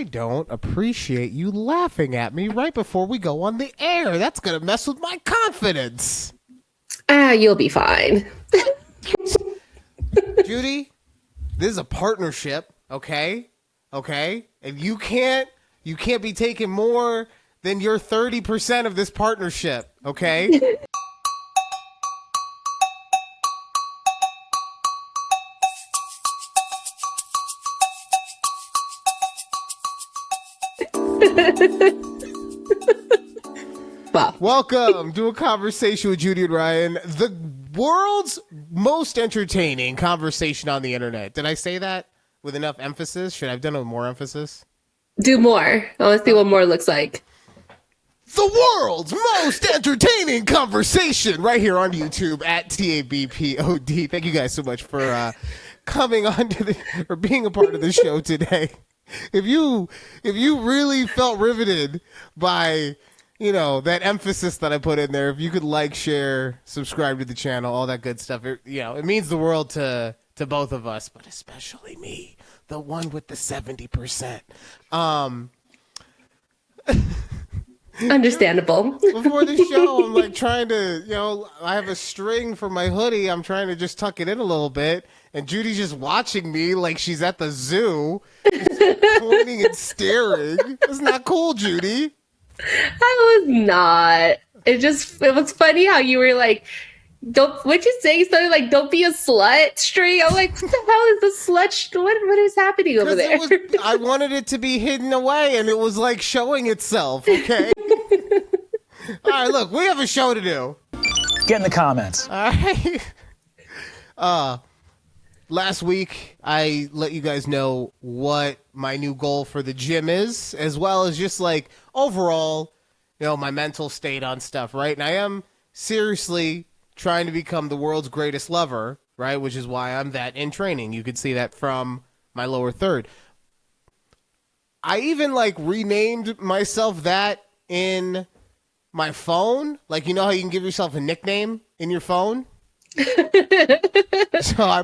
I don't appreciate you laughing at me right before we go on the air. That's going to mess with my confidence. You'll be fine. Judy, this is a partnership, okay? Okay? And you can't be taking more than your 30% of this partnership, okay? Wow. Welcome to A Conversation with Judy and Ryan, the world's most entertaining conversation on the internet. Did I say that with enough emphasis? Should I have done it with more emphasis? Do more. I want to see what more looks like. The world's most entertaining conversation right here on YouTube at takeabreathpod. Thank you guys so much for coming on to or being a part of the show today. If you really felt riveted by, that emphasis that I put in there, if you could like, share, subscribe to the channel, all that good stuff, it means the world to both of us, but especially me, the one with the 70%. Understandable. Before the show, I'm like trying to, I have a string for my hoodie. I'm trying to just tuck it in a little bit. And Judy's just watching me like she's at the zoo, just pointing and staring. It's not cool, Judy. I was not. It was funny how you were like, what'd you say? Something like, don't be a slut string. I'm like, what the hell is the slut? What is happening over there? I wanted it to be hidden away, and it was like showing itself, okay? All right, look, we have a show to do. Get in the comments. All right. Last week, I let you guys know what my new goal for the gym is, as well as just like overall, my mental state on stuff, right? And I am seriously trying to become the world's greatest lover, right? Which is why I'm that in training. You could see that from my lower third. I even renamed myself that in my phone. Like, how you can give yourself a nickname in your phone?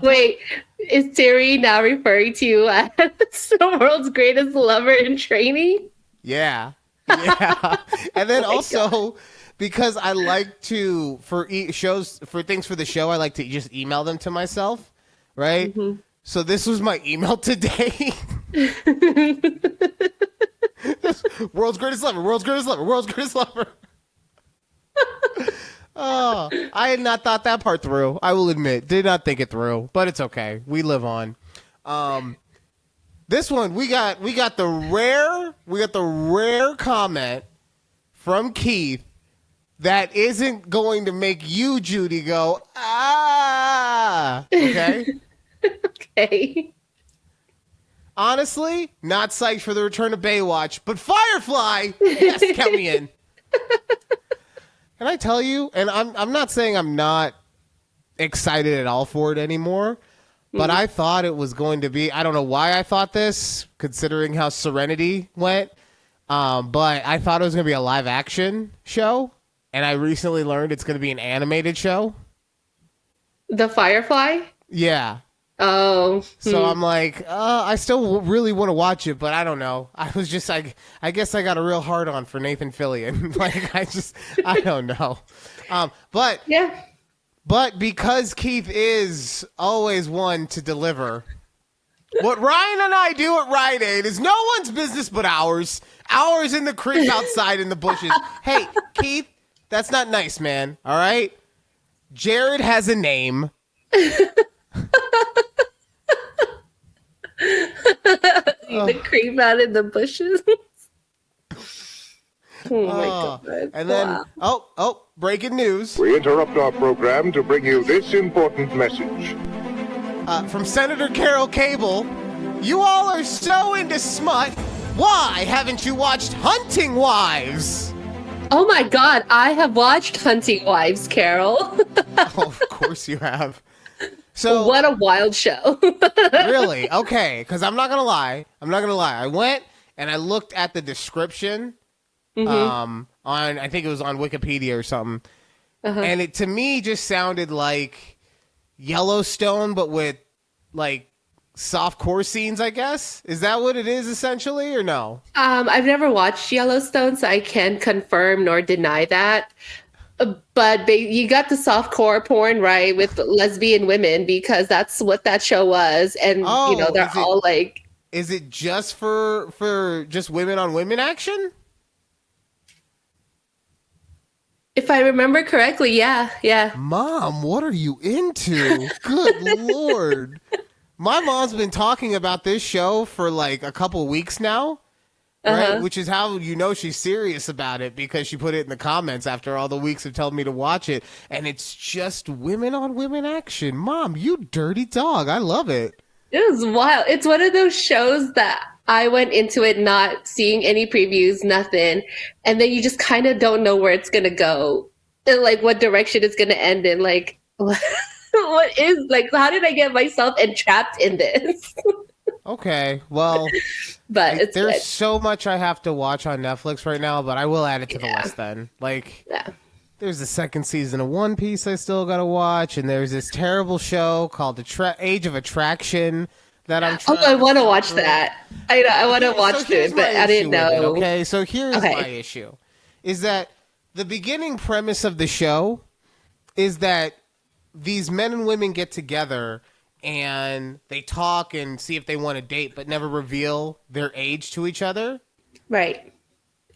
Wait, is Siri now referring to you as the world's greatest lover in training? Yeah. And then also, because I like to, for things for the show, I like to just email them to myself, right? Mm-hmm. So this was my email today. World's greatest lover, world's greatest lover, world's greatest lover. Oh, I had not thought that part through. I will admit, did not think it through, but it's okay. We live on. This one we got the rare comment from Keith that isn't going to make you, Judy, go okay. Okay. Honestly, not psyched for the return of Baywatch, but Firefly, yes, count me in. Can I tell you, and I'm not saying I'm not excited at all for it anymore, but I thought it was going to be, I don't know why I thought this, considering how Serenity went, but I thought it was going to be a live action show, and I recently learned it's going to be an animated show. The Firefly? Yeah. Oh. So I'm like, I still really want to watch it, but I don't know. I was just I guess I got a real hard on for Nathan Fillion. I don't know. But yeah. But because Keith is always one to deliver, what Ryan and I do at Rite Aid is no one's business but ours. Ours in the creek outside in the bushes. Hey, Keith, that's not nice, man. All right? Jared has a name. The creep out in the bushes. Oh my God. And then, breaking news. We interrupt our program to bring you this important message. From Senator Carol Cable. You all are so into smut. Why haven't you watched Hunting Wives? Oh my God, I have watched Hunting Wives, Carol. Oh, of course you have. So what a wild show. Really? Okay, because I'm not gonna lie. I went and I looked at the description on, I think it was on Wikipedia or something, and it to me just sounded like Yellowstone, but with soft core scenes, I guess. Is that what it is essentially, or no? I've never watched Yellowstone, so I can't confirm nor deny that. But you got the softcore porn right with lesbian women because that's what that show was, and Oh, they're all like. Is it just for just women on women action? If I remember correctly, yeah. Mom, what are you into? Good Lord. My mom's been talking about this show for like a couple weeks now, right? Which is how you know she's serious about it, because she put it in the comments after all the weeks of telling me to watch it. And it's just women on women action. Mom, you dirty dog. I love it. It was wild. It's one of those shows that I went into it not seeing any previews, nothing. And then you just kind of don't know where it's going to go and like what direction it's going to end in. Like, what is like, how did I get myself entrapped in this? Okay, well, but there's good. so much I have to watch on Netflix right now, but I will add it to the list then. Like, Yeah. there's the second season of One Piece I still got to watch, and there's this terrible show called The Age of Attraction that I'm trying I want to sit watch through. that. I want to watch here's it, but my I didn't issue with it, know. okay, so here's Okay. my issue. Is that the beginning premise of the show is that these men and women get together and they talk and see if they want to date, but never reveal their age to each other. Right.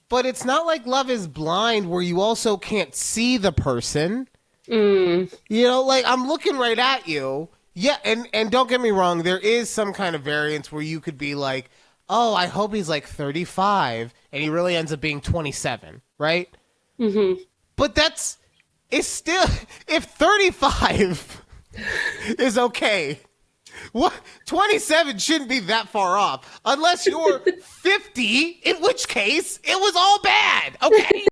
But it's not like Love is Blind where you also can't see the person. Mm. You know, like I'm looking right at you. Yeah, and don't get me wrong, there is some kind of variance where you could be like, oh, I hope he's like 35, and he really ends up being 27, right? Mm-hmm. But it's still, if 35 is okay, what 27 shouldn't be that far off, unless you're 50, in which case it was all bad, okay?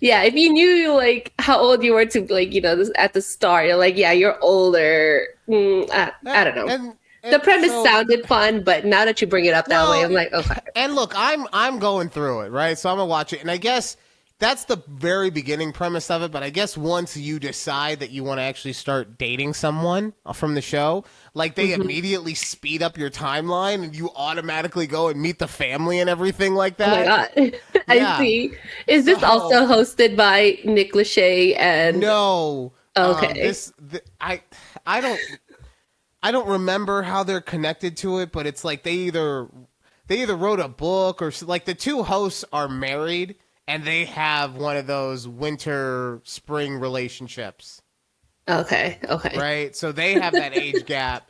Yeah, if you knew like how old you were to like at the start, you're like, yeah, you're older. I don't know. And The premise so- sounded fun, but now that you bring it up that way, I'm like, okay. And look, I'm going through it, right? So I'm gonna watch it, and I guess that's the very beginning premise of it. But I guess once you decide that you want to actually start dating someone from the show, like they immediately speed up your timeline, and you automatically go and meet the family and everything like Oh my that. god. Yeah. I see. Is this So- also hosted by Nick Lachey and No. Okay. I don't remember how they're connected to it, but it's like they either wrote a book or like the two hosts are married and they have one of those winter spring relationships, Okay. right? So they have that age gap,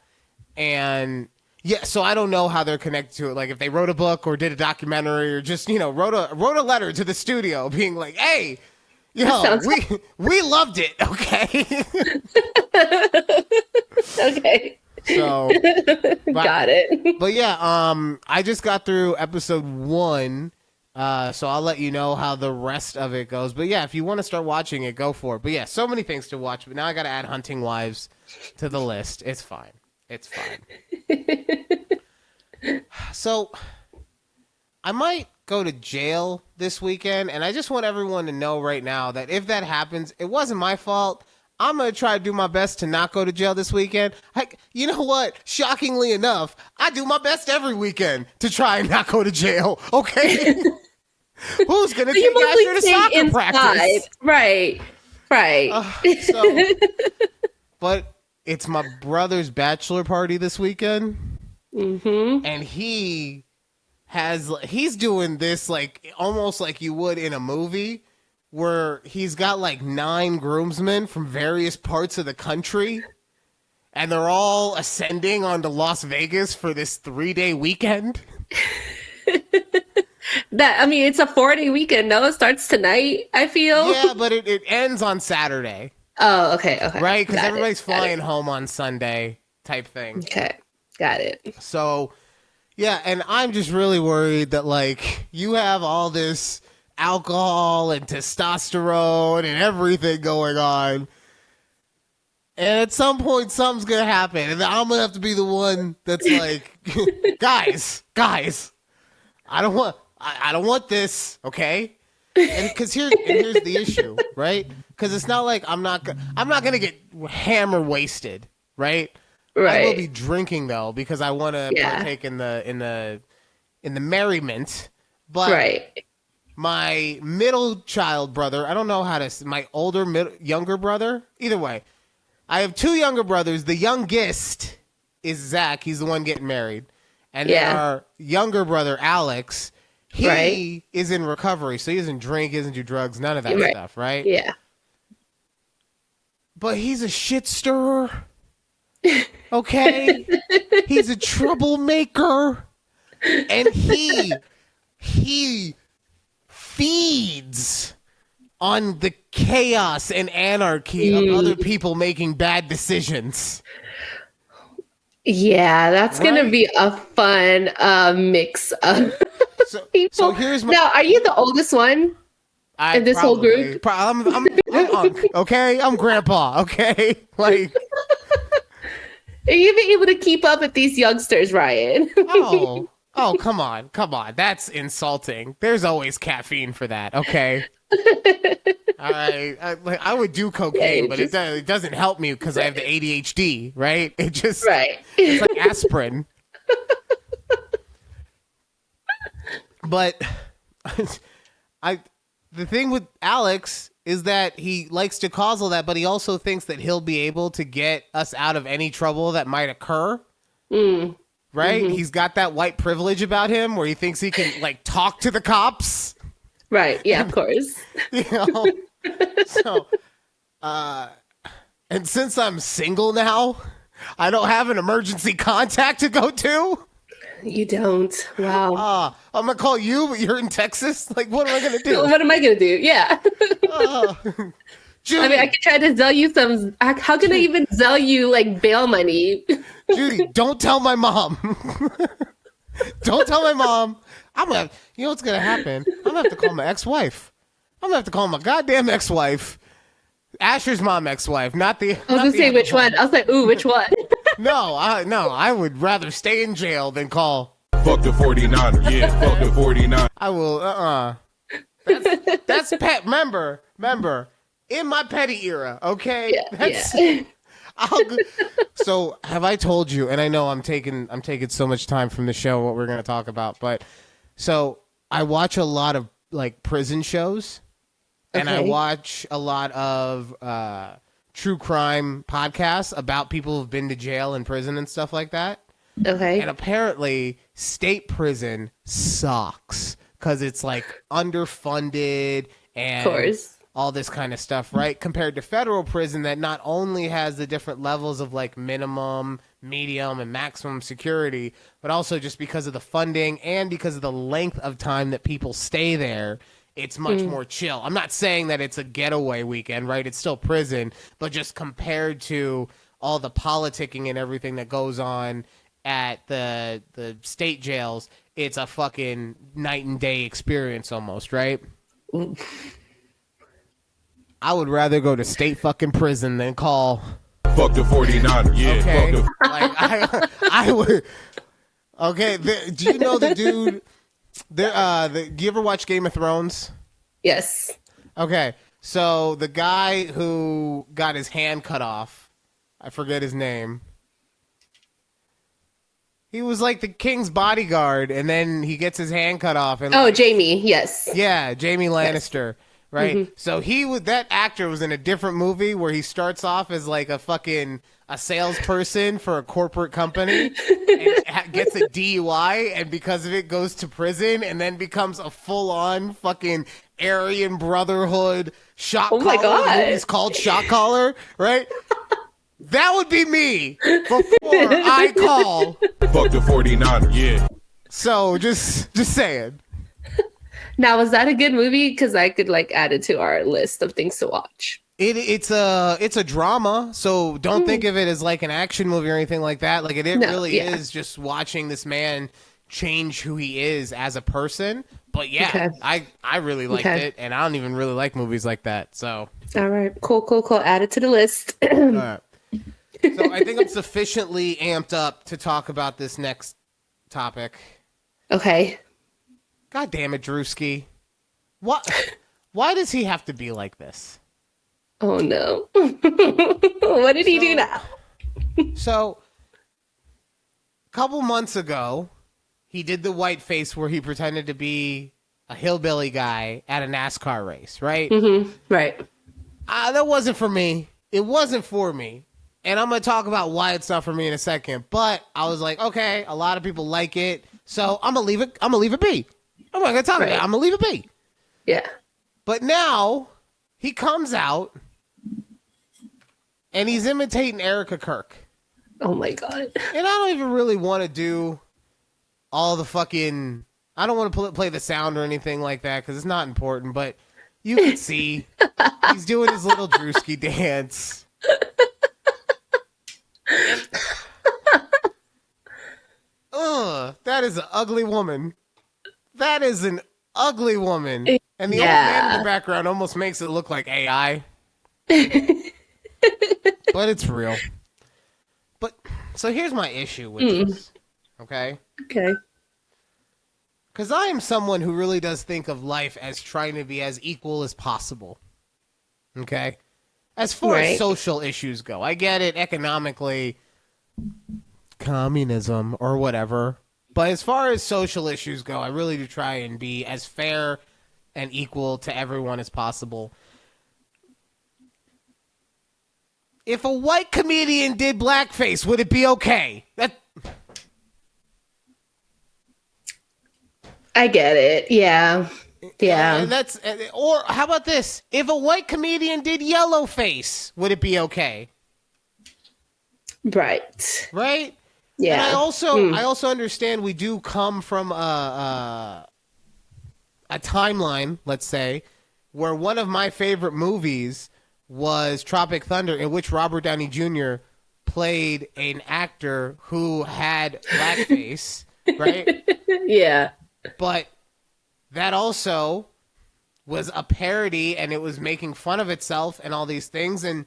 and yeah, so I don't know how they're connected to it. Like if they wrote a book or did a documentary or just wrote a letter to the studio being like, hey. Sounds- we loved it, okay? Okay. So, Got it. but yeah, I just got through episode 1, so I'll let you know how the rest of it goes. But yeah, if you want to start watching it, go for it. But yeah, so many things to watch. But now I got to add Hunting Wives to the list. It's fine. It's fine. So, I might go to jail this weekend, and I just want everyone to know right now that if that happens, it wasn't my fault. I'm going to try to do my best to not go to jail this weekend. You know what? Shockingly enough, I do my best every weekend to try and not go to jail, okay? Who's going to take Asher to soccer practice? Right. But it's my brother's bachelor party this weekend, and he's doing this like almost like you would in a movie, where he's got like 9 groomsmen from various parts of the country, and they're all ascending onto Las Vegas for this 3-day weekend. It's a 4-day weekend. No, it starts tonight, I feel. Yeah, but it ends on Saturday, Oh, okay. right? Because Got it, everybody's got it. flying home on Sunday type thing. Okay. Got it. So, yeah, and I'm just really worried that, like, you have all this alcohol and testosterone and everything going on, and at some point something's going to happen, and I'm going to have to be the one that's like, guys, I don't want this, okay? And because here's the issue, right? Because it's not like I'm not going to get hammer wasted, right? I will be drinking though because I want to partake in the merriment. But my middle child brother, I don't know how to. My younger brother. Either way, I have two younger brothers. The youngest is Zach. He's the one getting married, and then our younger brother Alex. He is in recovery, so he doesn't drink, he doesn't do drugs, none of that stuff, right? Yeah. But he's a shit stirrer. Okay? He's a troublemaker. And he feeds on the chaos and anarchy of other people making bad decisions. Yeah, that's going to be a fun mix of people. So here's my... Now, are you the oldest one in this whole group? I'm Unc, okay? I'm grandpa, okay? Like... Are you even able to keep up with these youngsters, Ryan? Oh, come on. That's insulting. There's always caffeine for that, okay? All right. I would do cocaine, but it doesn't help me because I have the ADHD, right? It just... It's like aspirin. But the thing with Alex is that he likes to cause all that, but he also thinks that he'll be able to get us out of any trouble that might occur. Right? Mm-hmm. He's got that white privilege about him where he thinks he can like talk to the cops. Right. Yeah, of course. You know? So, and since I'm single now, I don't have an emergency contact to go to. You don't. Wow. I'm going to call you, but you're in Texas? Like, what am I going to do? What am I going to do? Yeah. Judy, I mean, I could try to sell you some... How can I even sell you, like, bail money? Judy, don't tell my mom. Don't tell my mom. You know what's going to happen? I'm going to have to call my ex-wife. I'm going to have to call my goddamn ex-wife. Asher's mom ex-wife, not the... I was going to say which one. I was like, ooh, which one? No, I would rather stay in jail than call. Fuck the 49er. Yeah, fuck the 49er. I will, That's pet, remember, in my petty era, okay? Yeah. So, have I told you, and I know I'm taking so much time from the show, what we're going to talk about, but, so, I watch a lot of, like, prison shows, and I watch a lot of, true crime podcasts about people who've been to jail and prison and stuff like that. Okay. And apparently state prison sucks because it's like underfunded and of course. All this kind of stuff, right? Compared to federal prison that not only has the different levels of like minimum, medium, and maximum security, but also just because of the funding and because of the length of time that people stay there, it's much more chill. I'm not saying that it's a getaway weekend, right? It's still prison, but just compared to all the politicking and everything that goes on at the state jails, it's a fucking night and day experience almost, right? I would rather go to state fucking prison than call... Fuck the 49er. Yeah, okay. Fuck the... Like, I would... Okay, do you know the dude... do you ever watch Game of Thrones? Yes. Okay, so the guy who got his hand cut off, I forget his name. He was like the king's bodyguard, and then he gets his hand cut off. And Jamie, yes. Yeah, Jamie Lannister, right? Mm-hmm. So that actor was in a different movie where he starts off as like a salesperson for a corporate company and gets a DUI, and because of it goes to prison and then becomes a full-on fucking Aryan Brotherhood shot caller. My God. The movie's called Shot Caller, right? That would be me before I call. Fuck the 49er. Yeah. So just saying. Now, was that a good movie? Because I could like add it to our list of things to watch. It's a drama, so don't think of it as like an action movie or anything like that. Like it really is just watching this man change who he is as a person. But yeah, I really liked it, and I don't even really like movies like that. So all right, cool. Add it to the list. All right. So I think I'm sufficiently amped up to talk about this next topic. Okay. God damn it, Druski. Why does he have to be like this? Oh no. What did he do now? So, a couple months ago, he did the Whiteface where he pretended to be a hillbilly guy at a NASCAR race, right? Mm-hmm. Right. That wasn't for me. It wasn't for me. And I'm going to talk about why it's not for me in a second. But I was like, okay, a lot of people like it, so I'm going to leave it. I'm going to leave it be. I'm not going to talk about it. I'm going to leave it be. Yeah. But now he comes out and he's imitating Erica Kirk. Oh my God. And I don't even really want to do all the fucking... I don't want to play the sound or anything like that because it's not important, but you can see he's doing his little Druski dance. That is an ugly woman. That is an ugly woman. And the old man in the background almost makes it look like AI. But it's real. But, so here's my issue with this. Okay? Okay. Because I am someone who really does think of life as trying to be as equal as possible. Okay? As far as social issues go, I get it economically, communism or whatever. But as far as social issues go, I really do try and be as fair and equal to everyone as possible. If a white comedian did blackface, would it be okay? I get it. Yeah. Yeah. And or how about this? If a white comedian did yellowface, would it be okay? Right. Right? Yeah. And I also understand we do come from a timeline, let's say, where one of my favorite movies was Tropic Thunder, in which Robert Downey Jr. played an actor who had blackface, right? Yeah. But that also was a parody, and it was making fun of itself and all these things, and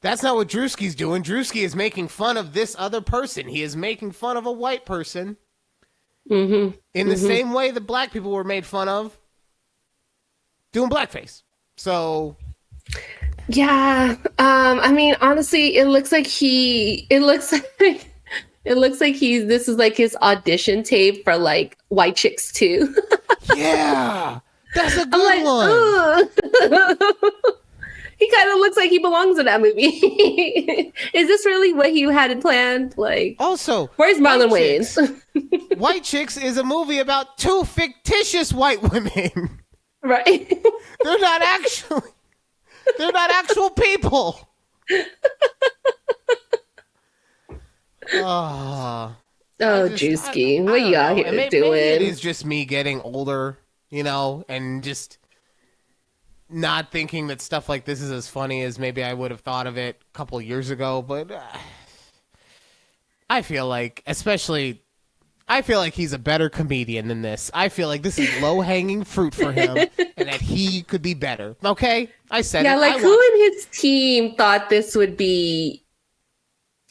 that's not what Druski's doing. Druski is making fun of this other person. He is making fun of a white person in the same way that black people were made fun of doing blackface. So... Yeah. I mean, honestly, it looks like this is like his audition tape for like White Chicks 2. Yeah. That's a good one. He kind of looks like he belongs in that movie. Is this really what you had planned? Like, also, where's Marlon Wayans? White Chicks is a movie about two fictitious white women. Right. They're not actual people. Oh, Druski, what you out here doing? Maybe it is just me getting older, and just not thinking that stuff like this is as funny as maybe I would have thought of it a couple years ago. But I feel like he's a better comedian than this. I feel like this is low-hanging fruit for him and that he could be better. Okay? I said it. Yeah, like who in his team thought this would be,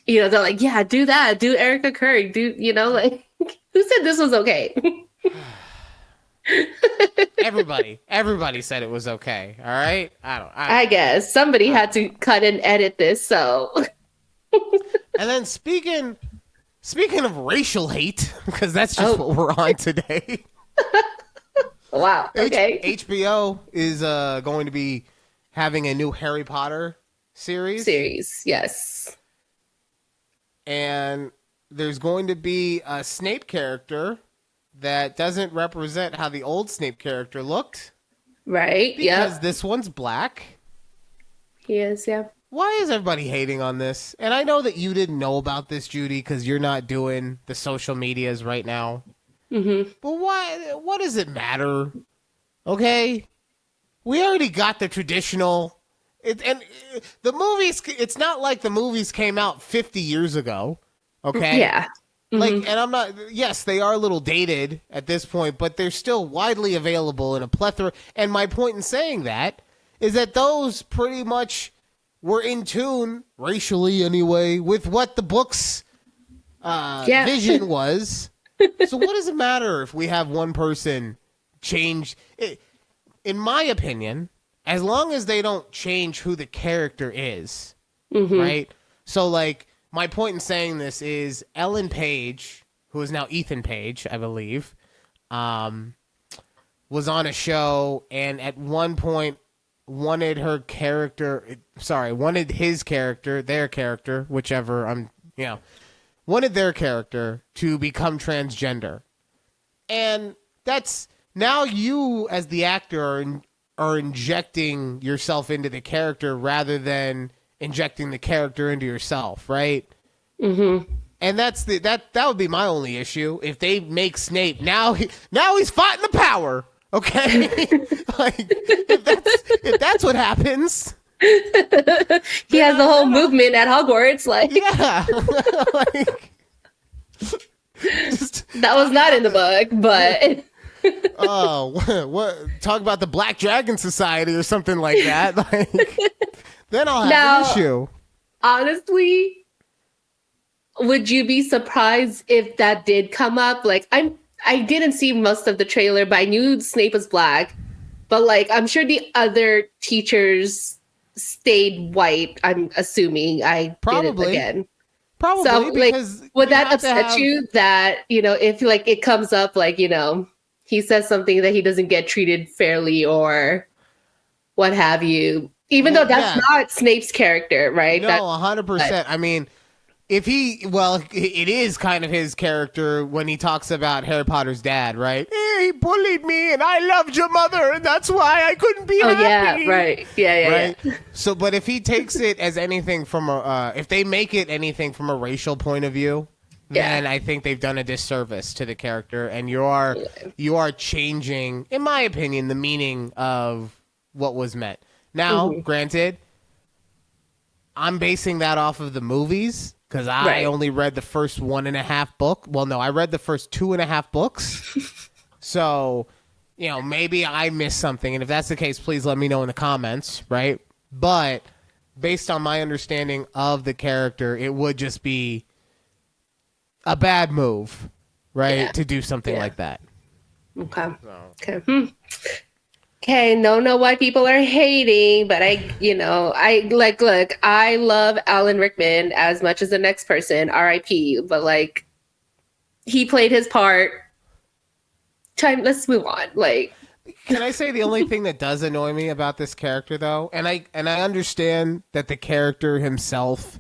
they're like, yeah, do that. Do Erica Kirk. Like, who said this was okay? Everybody said it was okay. All right? I guess. Somebody had to cut and edit this, so. And then speaking of racial hate, because that's just what we're on today. Wow. Okay. HBO is going to be having a new Harry Potter series. Yes. And there's going to be a Snape character that doesn't represent how the old Snape character looked. Right. Yeah. Because this one's black. He is, yeah. Why is everybody hating on this? And I know that you didn't know about this, Judy, because you're not doing the social medias right now. Mm-hmm. But why? What does it matter? Okay? We already got the traditional... the movies... It's not like the movies came out 50 years ago. Okay? Yeah. Mm-hmm. And I'm not... Yes, they are a little dated at this point, but they're still widely available in a plethora. And my point in saying that is that those pretty much... We're in tune, racially anyway, with what the book's vision was. So what does it matter if we have one person change? In my opinion, as long as they don't change who the character is, right? So, like, my point in saying this is Ellen Page, who is now Ethan Page, I believe, was on a show and at one point wanted their character, whichever wanted their character to become transgender. And that's now you as the actor are injecting yourself into the character rather than injecting the character into yourself, right? Mm-hmm. And that would be my only issue if they make Snape now he's fighting the power, okay? Like if that's what happens. He has the whole movement at Hogwarts, like yeah, like that was not in the book, but oh, what? Talk about the Black Dragon Society or something like that. Like, then I'll have an issue. Honestly, would you be surprised if that did come up? Like, I didn't see most of the trailer, but I knew Snape was black. But like, I'm sure the other teachers stayed white. I'm assuming. I Probably. did it again. Probably, so, because like, would that upset you that, if like it comes up, like, he says something that he doesn't get treated fairly or what have you, even though that's not Snape's character, right? No, 100%. I mean, it is kind of his character when he talks about Harry Potter's dad, right? He bullied me and I loved your mother and that's why I couldn't be happy. Yeah, right. Yeah, right? Yeah. So, but if he takes it as anything from if they make it anything from a racial point of view, then I think they've done a disservice to the character, and you are changing, in my opinion, the meaning of what was meant. Now, granted, I'm basing that off of the movies because I only read the first 1.5 book. Well, no, I read the first 2.5 books. So, maybe I missed something, and if that's the case, please let me know in the comments, right? But based on my understanding of the character, it would just be a bad move, right, to do something like that. Okay. Okay. Okay. No, white people are hating, but look, I love Alan Rickman as much as the next person, R.I.P. But like, he played his part. Let's move on. Like, can I say the only thing that does annoy me about this character, though, and I understand that the character himself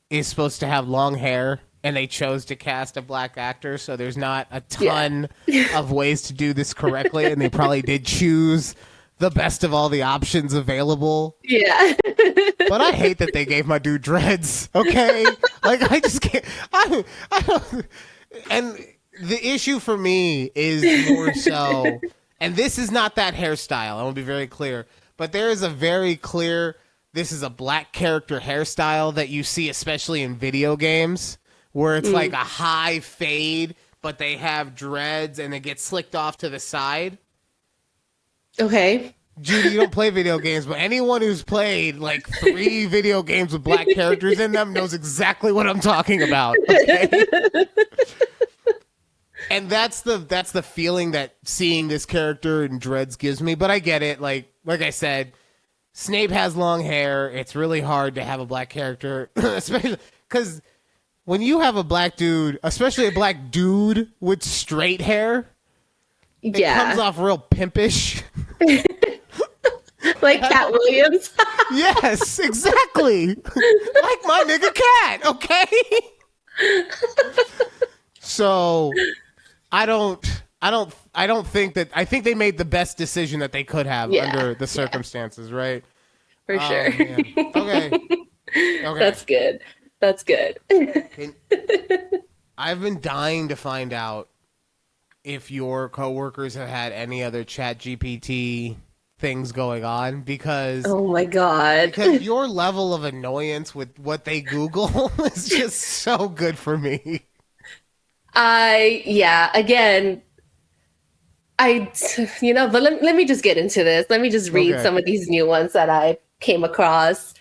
is supposed to have long hair. And they chose to cast a black actor, so there's not a ton of ways to do this correctly, and they probably did choose the best of all the options available. Yeah. But I hate that they gave my dude dreads, okay? Like, I just can't... I don't... And the issue for me is more so... And this is not that hairstyle, I want to be very clear. But there is a very clear... This is a black character hairstyle that you see especially in video games, where it's like a high fade, but they have dreads and it gets slicked off to the side. Okay. Judy, you don't play video games, but anyone who's played like 3 video games with black characters in them knows exactly what I'm talking about. Okay? And that's the feeling that seeing this character in dreads gives me. But I get it. Like I said, Snape has long hair. It's really hard to have a black character, especially because when you have a black dude, especially a black dude with straight hair, it comes off real pimpish. Like Cat Williams. Yes, exactly. Like my nigga Cat, okay? So I think they made the best decision that they could have under the circumstances, right? For sure. Okay. That's good. That's good. I've been dying to find out if your coworkers have had any other ChatGPT things going on because oh my god, because your level of annoyance with what they Google is just so good for me. Again, but let me just get into this. Let me just read some of these new ones that I came across.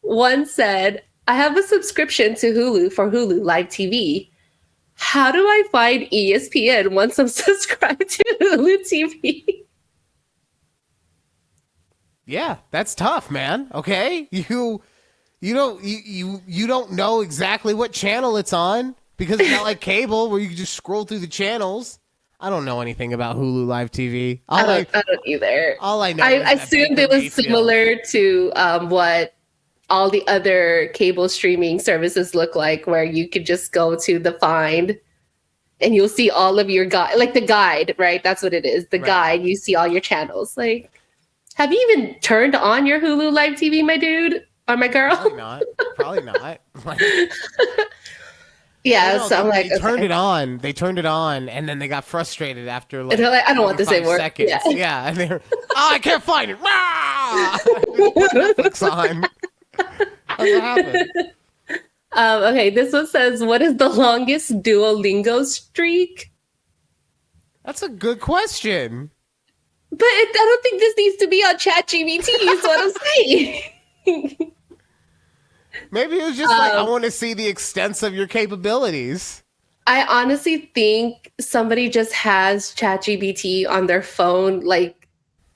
One said, I have a subscription to Hulu for Hulu Live TV. How do I find ESPN once I'm subscribed to Hulu TV? Yeah, that's tough, man. Okay? you don't know exactly what channel it's on because it's not like cable where you can just scroll through the channels. I don't know anything about Hulu Live TV. I don't either. All I know I is that assumed Baker it was Mayfield- similar to what all the other cable streaming services look like, where you could just go to the Find and you'll see all of your like the guide, right? That's what it is. The guide, you see all your channels. Like, have you even turned on your Hulu Live TV, my dude or my girl? Probably not. Yeah, so I'm like, they turned it on. They turned it on, and then they got frustrated after like. And they're like, I don't want this 45 anymore. seconds. Yeah. And they're, I can't find it. Netflix on. That's what happened. Okay, this one says, what is the longest Duolingo streak? That's a good question. But I don't think this needs to be on ChatGPT, is what I'm saying. Maybe it was just like, I want to see the extents of your capabilities. I honestly think somebody just has ChatGPT on their phone, like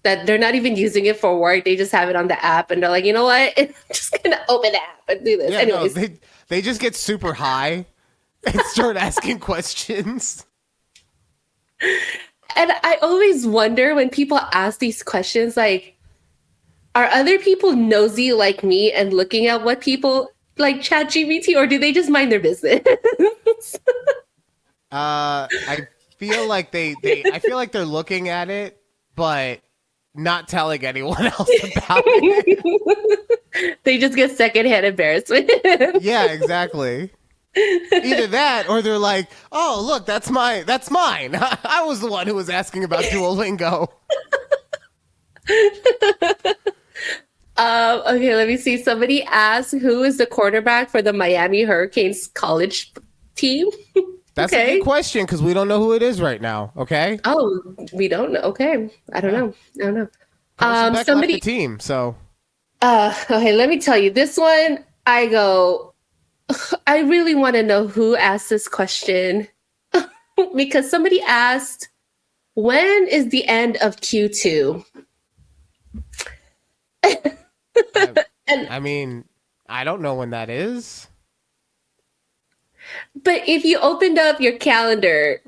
that they're not even using it for work. They just have it on the app and they're like, you know what? I'm just going to open the app and do this. Yeah, Anyways. no, they just get super high and start asking questions. And I always wonder when people ask these questions, like, are other people nosy like me and looking at what people like ChatGPT, or do they just mind their business? I feel like they're looking at it, but not telling anyone else about it. They just get secondhand embarrassment. Yeah, exactly. Either that, or they're like, "Oh, look, that's mine. I was the one who was asking about Duolingo." Okay, let me see. Somebody asked, who is the quarterback for the Miami Hurricanes college team? That's a good question because we don't know who it is right now. Okay. Oh, we don't know. Okay, I don't know. Carson Beck Somebody left the team, so. Okay, let me tell you. This one, I really want to know who asked this question because somebody asked, when is the end of Q2? I mean, I don't know when that is. But if you opened up your calendar,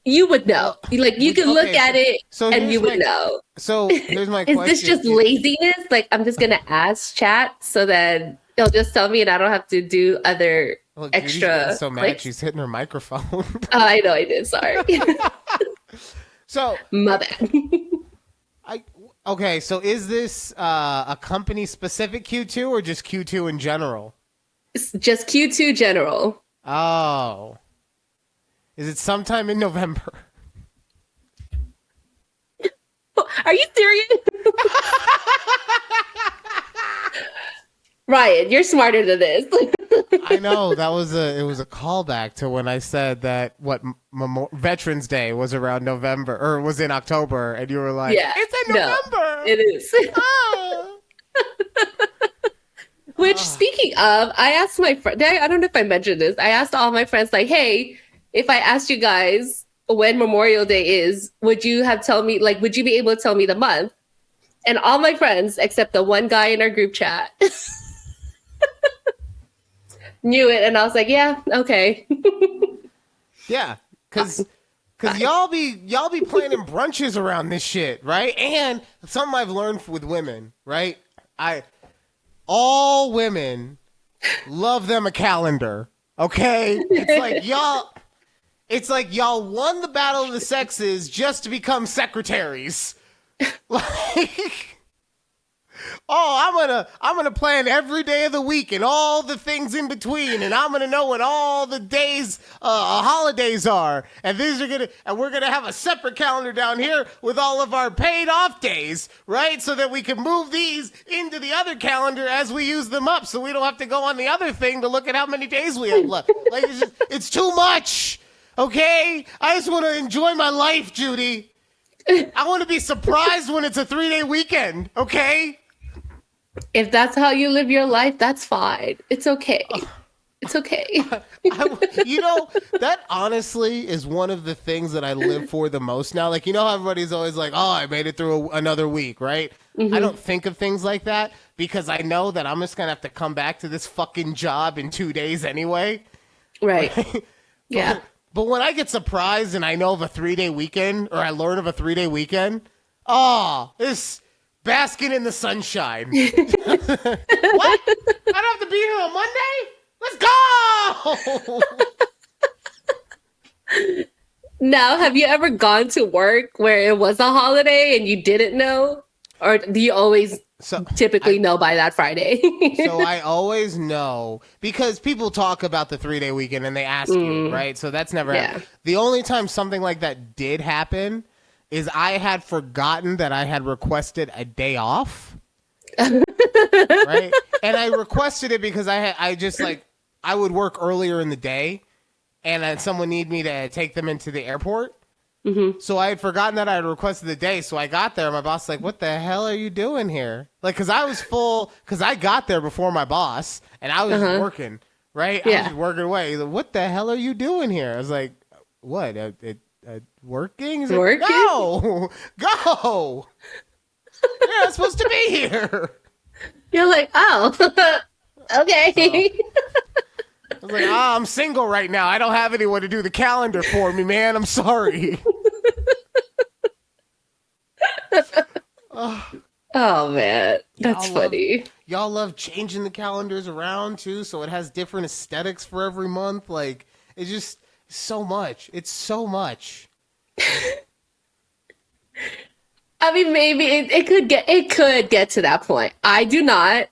you would know. Like, you could look at it and you would know. So here's my question. Is this just laziness? Like, I'm just going to ask chat so that they'll just tell me and I don't have to do other extra. Judy's so mad she's hitting her microphone. Oh, I know I did. Sorry. So my bad. Okay, so is this a company specific Q2 or just Q2 in general? It's just Q2 general. Oh. Is it sometime in November? Are you serious? Ryan, you're smarter than this. I know it was a callback to when I said that Veterans Day was around November or was in October, and you were like, yeah, "It's in November." It is. Oh. Which, speaking of, I asked my friend. I don't know if I mentioned this. I asked all my friends, like, "Hey, if I asked you guys when Memorial Day is, would you would you be able to tell me the month?" And all my friends, except the one guy in our group chat, knew it, and I was like, "Yeah, okay." Yeah, because y'all be planning brunches around this shit, right? And something I've learned with women, right? All women love them a calendar. Okay, it's like y'all won the battle of the sexes just to become secretaries. Like, I'm gonna plan every day of the week and all the things in between, and I'm gonna know when all the days holidays are, and we're gonna have a separate calendar down here with all of our paid off days, right? So that we can move these into the other calendar as we use them up, so we don't have to go on the other thing to look at how many days we have left. Like, it's too much. Okay, I just want to enjoy my life, Judy. I want to be surprised when it's a 3-day weekend. Okay. If that's how you live your life, that's fine. It's okay. It's okay. That honestly is one of the things that I live for the most now. Like, how everybody's always like, oh, I made it through another week, right? Mm-hmm. I don't think of things like that. because I know that I'm just gonna have to come back to this fucking job in 2 days anyway. Right. Yeah. But when I get surprised and I know of a 3-day weekend, or I learn of a 3-day weekend, oh, it's basking in the sunshine. What? I don't have to be here on Monday? Let's go! Now, have you ever gone to work where it was a holiday and you didn't know? Or do you always typically know by that Friday? So I always know, because people talk about the 3-day weekend and they ask you, right? So that's never happened. The only time something like that did happen is I had forgotten that I had requested a day off. Right? And I requested it because I would work earlier in the day and then someone needed me to take them into the airport. Mm-hmm. So I had forgotten that I had requested the day. So I got there. My boss was like, what the hell are you doing here? Like, because I was full, because I got there before my boss and I was just working, right? Yeah. I was just working away. He's like, what the hell are you doing here? I was like, what? Working? He's like, working? No, go. You're not supposed to be here. You're like, oh, okay. I was like, I'm single right now. I don't have anyone to do the calendar for me, man. I'm sorry. Oh, man. That's funny. Y'all love changing the calendars around, too, so it has different aesthetics for every month. Like, it's just so much. It's so much. I mean, maybe it could get to that point. I do not.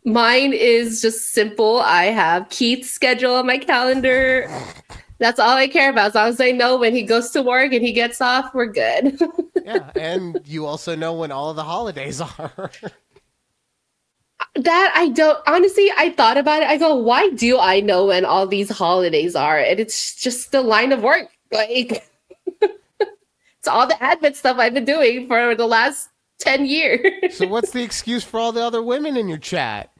Mine is just simple. I have Keith's schedule on my calendar. That's all I care about. As long as I know when he goes to work and he gets off, we're good. Yeah, and you also know when all of the holidays are. That I don't. Honestly, I thought about it. I go, why do I know when all these holidays are? And it's just the line of work. Like, it's all the admin stuff I've been doing for the last 10 years. So what's the excuse for all the other women in your chat?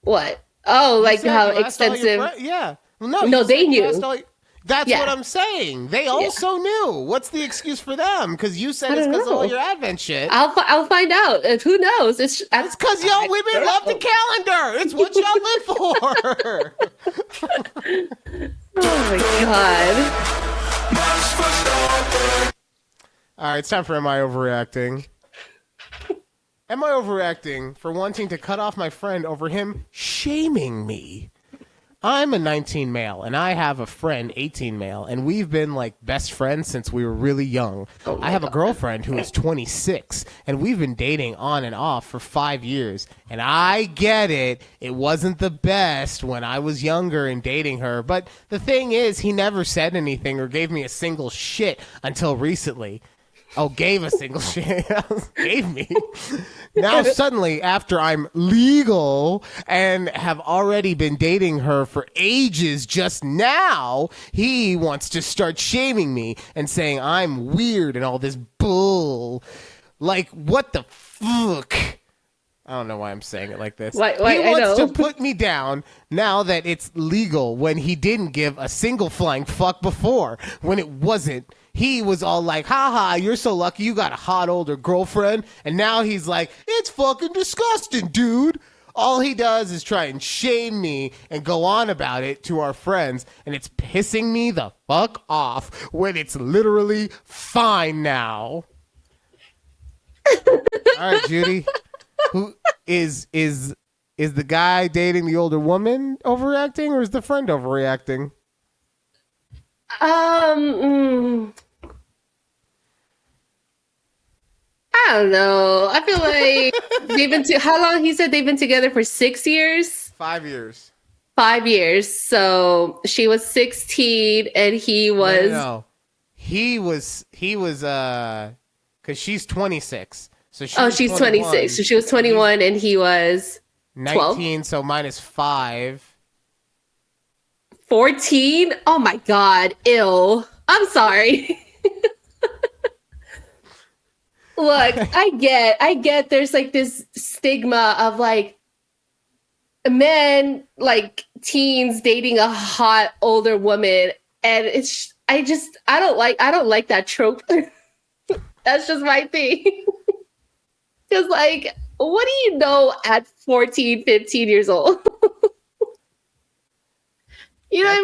What? Oh, like how extensive. Yeah. Well, no, they knew. That's what I'm saying. They also knew. What's the excuse for them? Because you said it's because of all your Advent shit. I'll find out. Who knows? It's because y'all women love the calendar. It's what y'all live for. Oh my god. All right, it's time for Am I Overreacting? Am I overreacting for wanting to cut off my friend over him shaming me? I'm a 19 male, and I have a friend, 18 male, and we've been like best friends since we were really young. I have a girlfriend who is 26, and we've been dating on and off for 5 years. And I get it. It wasn't the best when I was younger and dating her. But the thing is, he never said anything or gave me a single shit until recently. Oh, gave a single shit. Gave me. Now suddenly, after I'm legal and have already been dating her for ages, just now, he wants to start shaming me and saying I'm weird and all this bull. Like, what the fuck? I don't know why I'm saying it like this. He wants to put me down now that it's legal when he didn't give a single flying fuck before, when it wasn't. He was all like, haha, you're so lucky you got a hot older girlfriend. And now he's like, it's fucking disgusting, dude. All he does is try and shame me and go on about it to our friends. And it's pissing me the fuck off when it's literally fine now. All right, Judy. Who is the guy dating the older woman overreacting, or is the friend overreacting? I don't know. I feel like how long? He said they've been together for 6 years? 5 years. 5 years. So she was 16 and he was... No. He was, because she's 26. So she's 26. So she was 21 and he was 19, 12? so minus 5. 14? Oh my God. Ew. I'm sorry. Look, I get there's like this stigma of like men, like teens dating a hot older woman. And I don't like that trope. That's just my thing. Just like, what do you know at 14, 15 years old? You know what I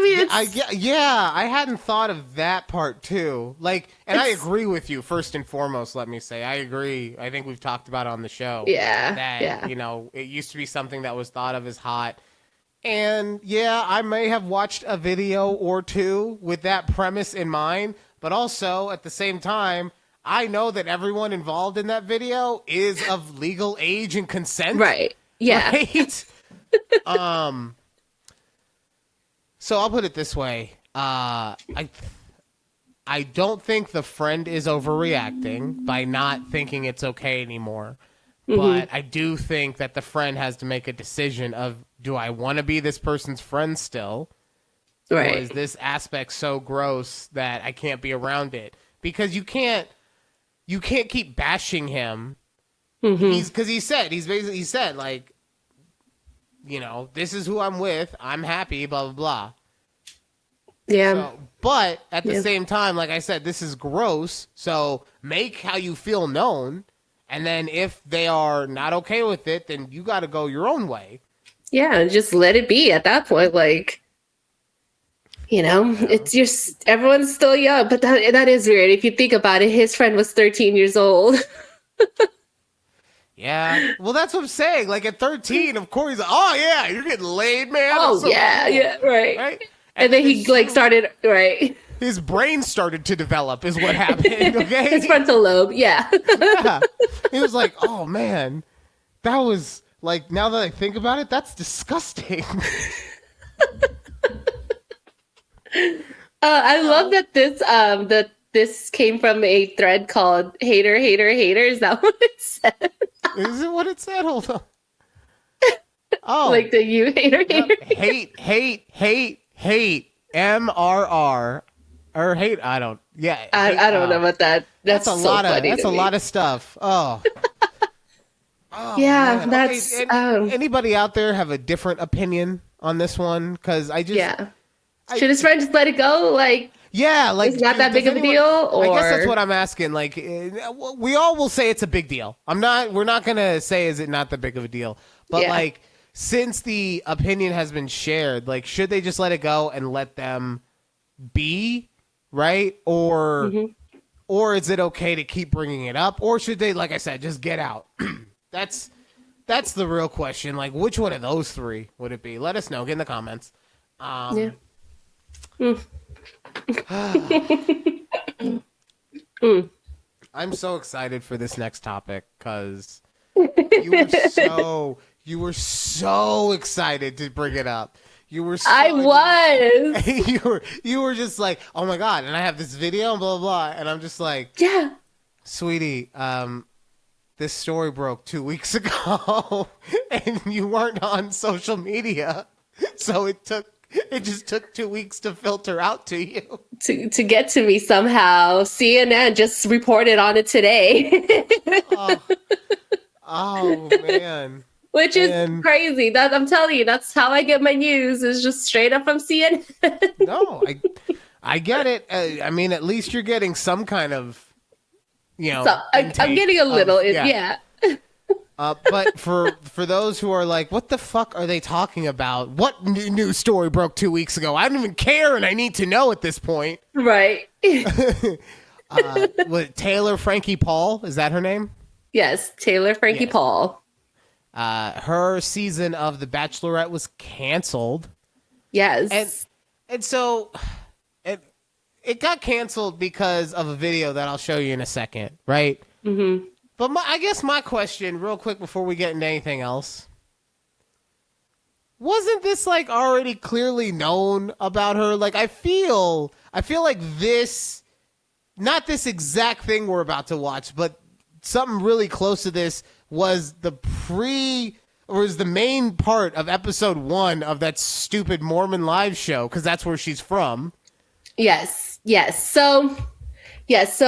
mean? Yeah, I hadn't thought of that part too. Like, and I agree with you. First and foremost, let me say, I agree. I think we've talked about it on the show. Yeah, that yeah. you know, it used to be something that was thought of as hot. And yeah, I may have watched a video or two with that premise in mind, but also at the same time, I know that everyone involved in that video is of legal age and consent. Right. Yeah. Right? So I'll put it this way. I don't think the friend is overreacting by not thinking it's okay anymore. But I do think that the friend has to make a decision of, do I want to be this person's friend still? Right. Or is this aspect so gross that I can't be around it? Because you can't keep bashing him. Because he said, like, you know, this is who I'm with. I'm happy, blah, blah, blah. Yeah. So, but at the same time, like I said, this is gross. So make how you feel known. And then if they are not okay with it, then you got to go your own way. Yeah, just let it be at that point. Like, you know, it's just, everyone's still young, but that is weird. If you think about it, his friend was 13 years old. Yeah. Well, that's what I'm saying. Like at 13, of course, he's like, oh yeah, you're getting laid, man. Oh, So yeah, cool. yeah, right. Right. And then he like started, right. His brain started to develop is what happened, okay? His frontal lobe, yeah. Yeah. He was like, oh man, that was like, now that I think about it, that's disgusting. I love that this came from a thread called Hater, Hater, Hater. Is that what it said? Is it what it said? Hold on. Oh. Like the you hater, hater. Hate, MRR. Or hate, I don't, yeah. I don't know about that. That's a so lot of, funny that's to a me. lot of stuff. Oh. Yeah, man. that's Okay, anybody out there have a different opinion on this one? Because I just, yeah. Should his friend just let it go? Like, yeah, like it's not that big of a deal. Or I guess that's what I'm asking. Like, we all will say it's a big deal. We're not gonna say is it not that big of a deal. But Yeah. like, since the opinion has been shared, like, should they just let it go and let them be, right? Or is it okay to keep bringing it up? Or should they, like I said, just get out? That's the real question. Like, which one of those three would it be? Let us know. Get in the comments. Yeah. I'm so excited for this next topic because you were so excited to bring it up. You were so I was. you were just like, oh my god, and I have this video and blah blah blah, and I'm just like, Yeah. sweetie, this story broke 2 weeks ago and you weren't on social media, so it just took 2 weeks to filter out to you. To get to me somehow. CNN just reported on it today. Oh man. Which is crazy. That I'm telling you, that's how I get my news, is just straight up from CNN. No, I get it. I mean, at least you're getting some kind of, you know. So, I'm getting a little, yeah. But for those who are like, what the fuck are they talking about? What news story broke 2 weeks ago? I don't even care, and I need to know at this point. Right. Was Taylor Frankie Paul? Is that her name? Yes, Taylor Frankie Yes. Paul. Her season of The Bachelorette was canceled. Yes. And so it got canceled because of a video that I'll show you in a second, right? Mm-hmm. But I guess my question, real quick before we get into anything else, wasn't this like already clearly known about her? Like I feel like this, not this exact thing we're about to watch, but something really close to this was the main part of episode 1 of that stupid Mormon live show, because that's where she's from. Yes. So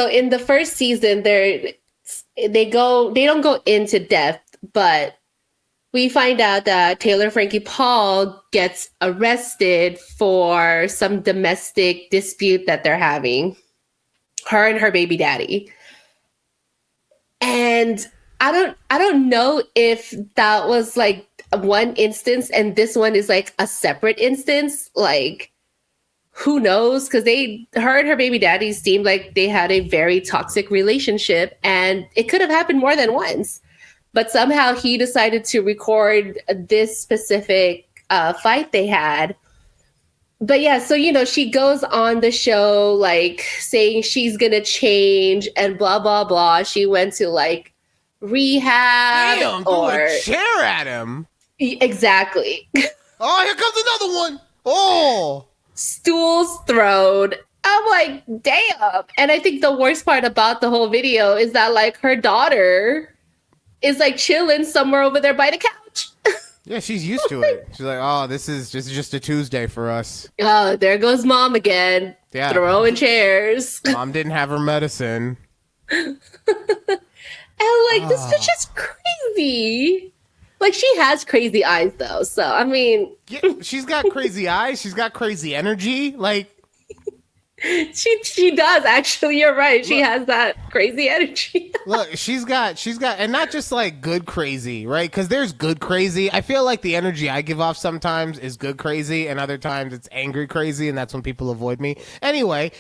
in the first season, they don't go into depth, but we find out that Taylor Frankie Paul gets arrested for some domestic dispute that they're having, her and her baby daddy. And I don't know if that was like one instance and this one is like a separate instance. Like, who knows? Because her and her baby daddy seemed like they had a very toxic relationship, and it could have happened more than once. But somehow he decided to record this specific fight they had. But yeah, so, she goes on the show, like, saying she's going to change and blah, blah, blah. She went to, like, rehab. Damn, threw a chair at him. Exactly. Oh, here comes another one. Oh. Stools thrown. I'm like, damn. And I think the worst part about the whole video is that, like, her daughter is, like, chilling somewhere over there by the couch. Yeah, she's used to it. She's like, oh, this is just a Tuesday for us. Oh, there goes mom again. Yeah. Throwing chairs. Mom didn't have her medicine. And like, this is just crazy. Like, she has crazy eyes, though. So, I mean... Yeah, she's got crazy eyes. She's got crazy energy. Like... She does, actually. You're right. She has that crazy energy. Look, she's got, and not just like good crazy, right? Because there's good crazy. I feel like the energy I give off sometimes is good crazy, and other times it's angry crazy, and that's when people avoid me. Anyway,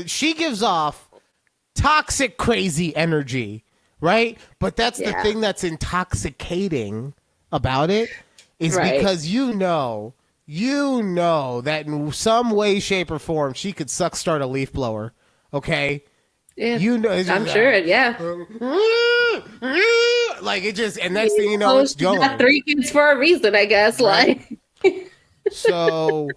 she gives off toxic crazy energy, right? But that's the thing that's intoxicating about it is because you know that in some way, shape, or form, she could start a leaf blower. Okay? Yeah. I'm sure, yeah. Like, it just, and next thing you know, it's going. Got 3 kids for a reason, I guess. Right? Like, so,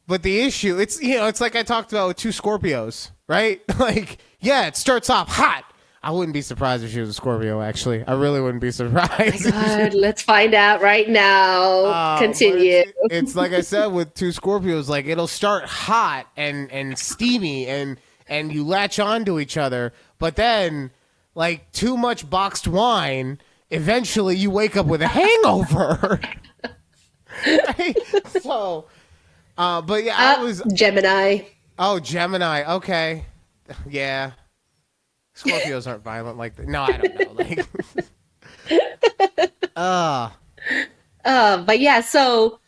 but the issue, it's like I talked about with 2 Scorpios, right? Like, yeah, it starts off hot. I wouldn't be surprised if she was a Scorpio, actually. I really wouldn't be surprised. Oh my God, let's find out right now. Continue. It's like I said with 2 Scorpios, like, it'll start hot and steamy and you latch on to each other. But then, like, too much boxed wine, eventually you wake up with a hangover. Right? So, but yeah, I was... Gemini. Oh, Gemini. Okay. Yeah. Scorpios aren't violent like that. No, I don't know. Like, but yeah, so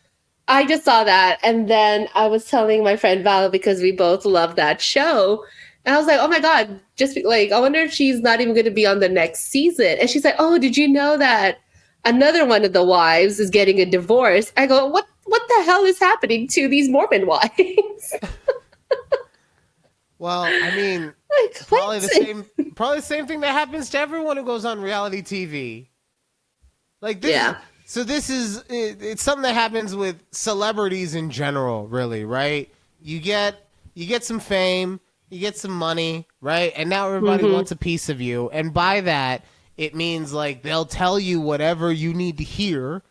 I just saw that, and then I was telling my friend Val because we both love that show, and I was like, "Oh my God!" I wonder if she's not even going to be on the next season. And she's like, "Oh, did you know that another one of the wives is getting a divorce?" I go, "What the hell is happening to these Mormon wives?" Well, I mean, like, probably the same thing that happens to everyone who goes on reality TV. Like this. Yeah. So this is it's something that happens with celebrities in general, really, right? You get some fame, you get some money, right? And now everybody wants a piece of you. And by that, it means like they'll tell you whatever you need to hear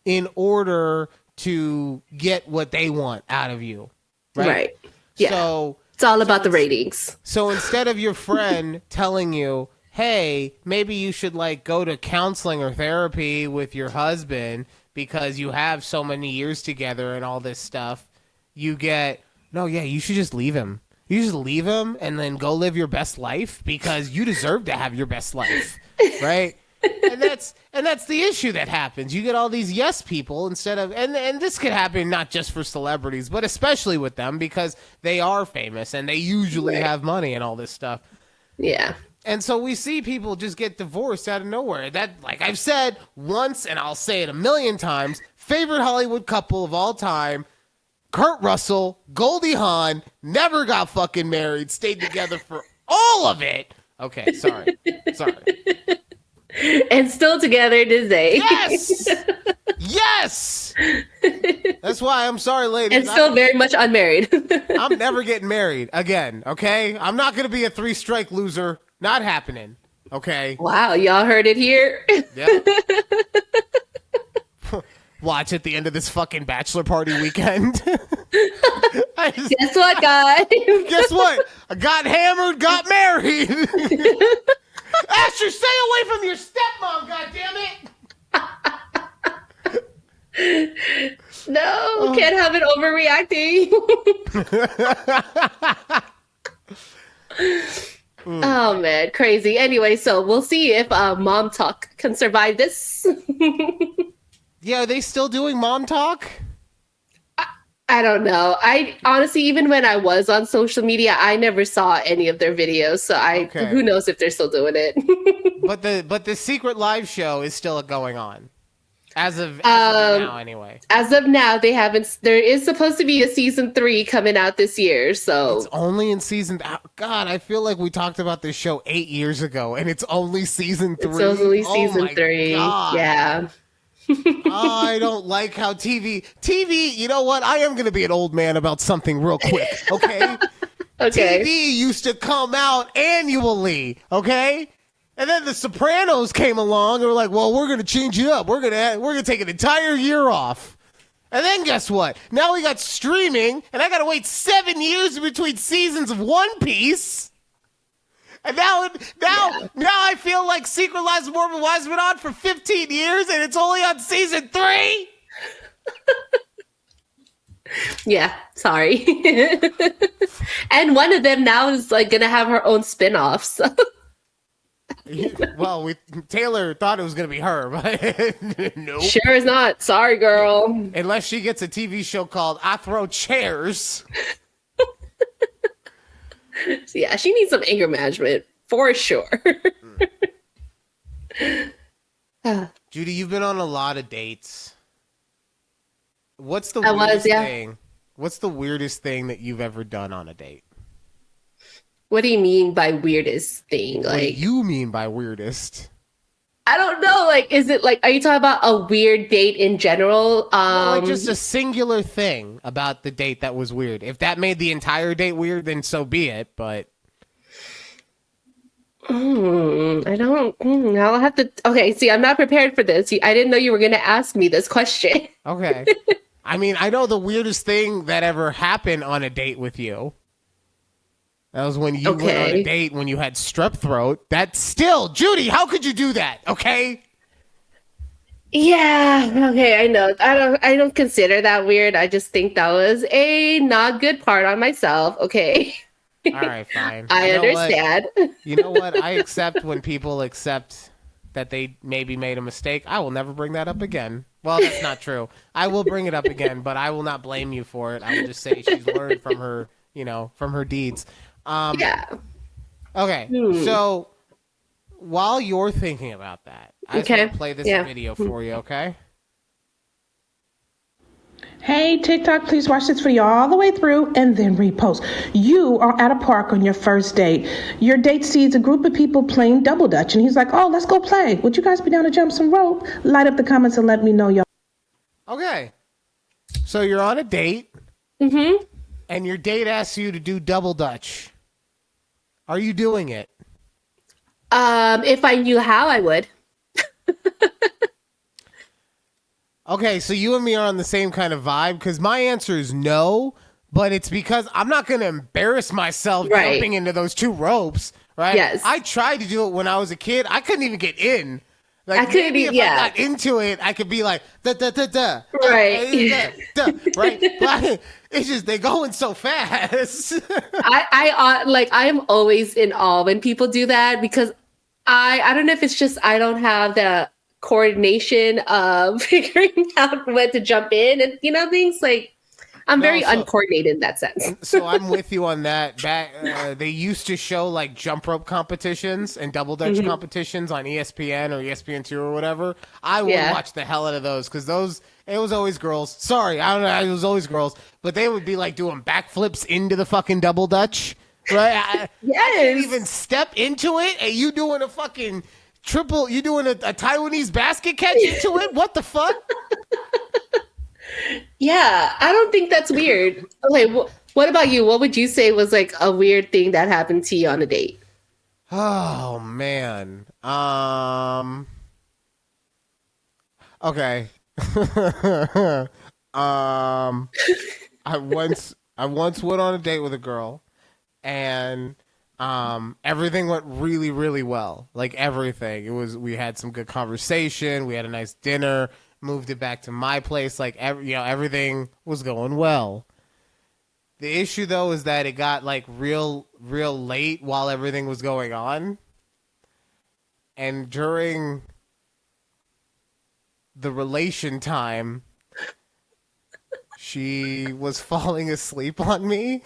in order to get what they want out of you. Right. Yeah. So it's all about the ratings. So instead of your friend telling you, hey, maybe you should like go to counseling or therapy with your husband because you have so many years together and all this stuff, you get, no, yeah, you should just leave him. You just leave him and then go live your best life because you deserve to have your best life, right? and that's the issue that happens. You get all these yes people instead of, and this could happen not just for celebrities, but especially with them because they are famous and they usually have money and all this stuff. Yeah. And so we see people just get divorced out of nowhere. That, like I've said once, and I'll say it a million times, favorite Hollywood couple of all time, Kurt Russell, Goldie Hawn, never got fucking married, stayed together for all of it. Okay, sorry. And still together to say. Yes! Yes! That's why I'm sorry, ladies. And still very much unmarried. I'm never getting married again, okay? I'm not going to be a 3-strike loser. Not happening, okay? Wow, y'all heard it here. Yeah. Watch at the end of this fucking bachelor party weekend. Guess what, guys? Guess what? I got hammered, got married. Asher, stay away from your stepmom, goddammit! No, can't have it overreacting. Oh man, crazy. Anyway, so we'll see if Mom Talk can survive this. Yeah, are they still doing mom talk? I don't know. I honestly, even when I was on social media, I never saw any of their videos. So Okay. who knows if they're still doing it. But the secret live show is still going on. As of now, anyway. As of now, they haven't. There is supposed to be a season 3 coming out this year. So It's only in season. God, I feel like we talked about this show 8 years ago, and it's only season 3. it's only Oh season my 3. God. Yeah. I don't like how TV. You know what? I am going to be an old man about something real quick, okay? Okay. TV used to come out annually, okay? And then The Sopranos came along and were like, well, we're going to change it up. We're going to take an entire year off. And then guess what? Now we got streaming, and I got to wait 7 years between seasons of One Piece. And now I feel like Secret Lives of Morbid Wives has been on for 15 years, and it's only on season 3? Yeah, sorry. And one of them now is like gonna have her own spin-off. So. Well, Taylor thought it was going to be her, but nope. Sure is not. Sorry, girl. Unless she gets a TV show called I Throw Chairs. Yeah, she needs some anger management for sure. Judy, you've been on a lot of dates. What's the I was, weirdest yeah. thing? What's the weirdest thing that you've ever done on a date? What do you mean by weirdest thing? What do Like, you mean by weirdest? I don't know. Like, is it like, are you talking about a weird date in general? Like just a singular thing about the date that was weird. If that made the entire date weird, then so be it. But I don't. I'll have to. Okay, see, I'm not prepared for this. I didn't know you were going to ask me this question. okay. I mean, I know the weirdest thing that ever happened on a date with you. That was when you went on a date when you had strep throat. That's still, Judy, how could you do that? Okay. Yeah. Okay. I know. I don't consider that weird. I just think that was a not good part on myself. Okay. All right, fine. I understand. You know what? I accept when people accept that they maybe made a mistake. I will never bring that up again. Well, that's not true. I will bring it up again, but I will not blame you for it. I will just say she's learned from her, from her deeds. Yeah. Okay, so while you're thinking about that, I just want to play this video for you, okay? Hey, TikTok, please watch this video all the way through and then repost. You are at a park on your first date. Your date sees a group of people playing double dutch, and he's like, oh, let's go play. Would you guys be down to jump some rope? Light up the comments and let me know, y'all. Okay, so you're on a date, and your date asks you to do double dutch. Are you doing it? If I knew how, I would. Okay, so you and me are on the same kind of vibe, because my answer is no, but it's because I'm not going to embarrass myself jumping into those 2 ropes, right? Yes. I tried to do it when I was a kid. I couldn't even get in. Like, I couldn't maybe if I got into it, I could be like, da, da, da, da. Right. Right? But it's just, they're going so fast. I am always in awe when people do that, because I don't know if it's just I don't have the coordination of figuring out when to jump in and things like I'm very uncoordinated in that sense. So I'm with you on that. They used to show like jump rope competitions and double dutch competitions on ESPN or ESPN2 or whatever. I would watch the hell out of those, because it was always girls. Sorry, I don't know. It was always girls, but they would be like doing backflips into the fucking double dutch, right? Yes. I can't even step into it, and you doing a fucking triple. You doing a Taiwanese basket catch into it? What the fuck? Yeah, I don't think that's weird. Okay, what about you? What would you say was like a weird thing that happened to you on a date? Oh man. Okay. I once went on a date with a girl, and everything went really, really well. Like everything. We had some good conversation, we had a nice dinner, moved it back to my place, like everything was going well. The issue though is that it got like real late while everything was going on. And during the relation time, she was falling asleep on me.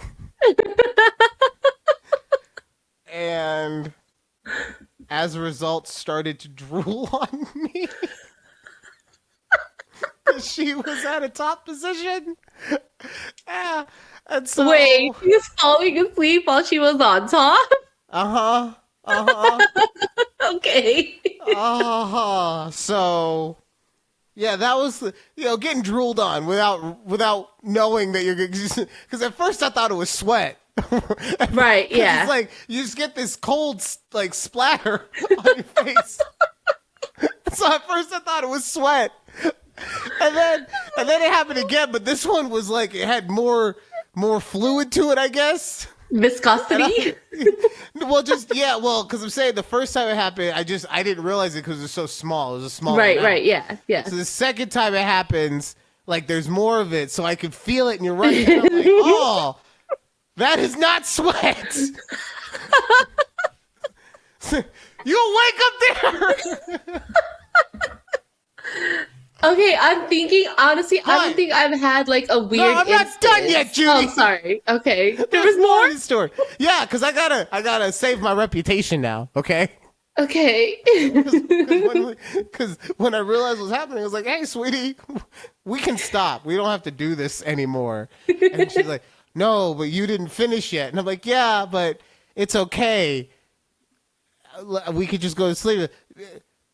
And as a result, started to drool on me. She was at a top position. Yeah. And so, Wait, she was falling asleep while she was on top? Uh-huh. Uh-huh. Okay. Uh-huh. So, yeah, that was, getting drooled on without knowing that you're going to, because at first I thought it was sweat. Right, yeah. It's like, you just get this cold, like, splatter on your face. So at first I thought it was sweat. And then it happened again, but this one was like, it had more fluid to it, I guess. Viscosity? Because I'm saying the first time it happened, I didn't realize it because it was so small. It was a small amount. Right, yeah. So the second time it happens, like there's more of it, so I could feel it, and you're right. And I'm like, oh, that is not sweat. You wake up there. Okay, I'm thinking, honestly, I don't think I've had like a weird I'm not instance. done yet, Judy. Oh, sorry. Okay. There was more more? to the story. Yeah, because I gotta save my reputation now. Okay. Okay. Because when I realized what was happening, I was like, "Hey, sweetie, we can stop. We don't have to do this anymore." And she's like, "No, but you didn't finish yet." And I'm like, "Yeah, but it's okay. We could just go to sleep."